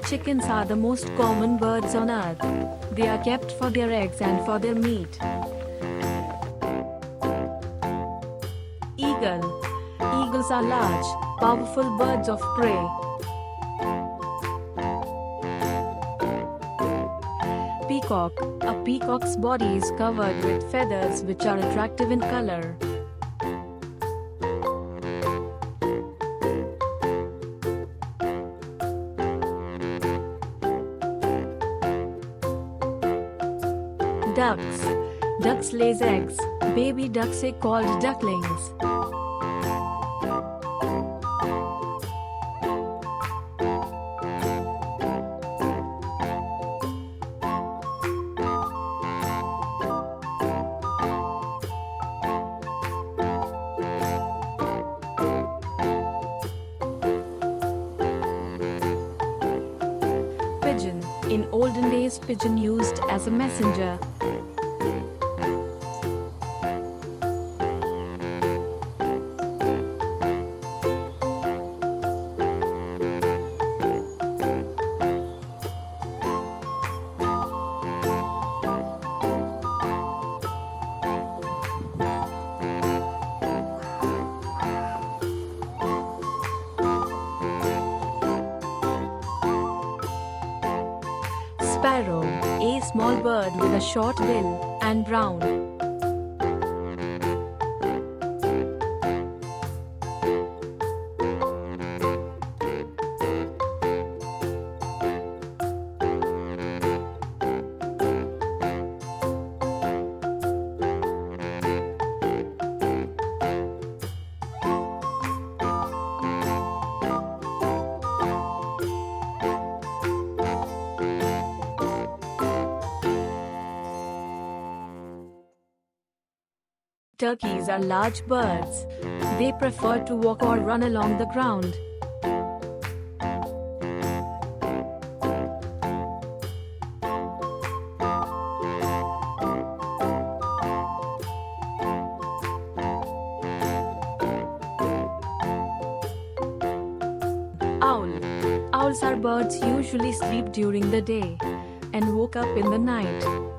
Chickens are the most common birds on earth. They are kept for their eggs and for their meat. Eagle. Eagles are large, powerful birds of prey. Peacock. A peacock's body is covered with feathers which are attractive in color. Ducks. Ducks lays eggs. Baby ducks are called ducklings. Pigeon. In olden days, pigeon used as a messenger. Sparrow. A small bird with a short bill and brown. Turkeys are large birds. They prefer to walk or run along the ground. Owl. Owls are birds usually sleep during the day and woke up in the night.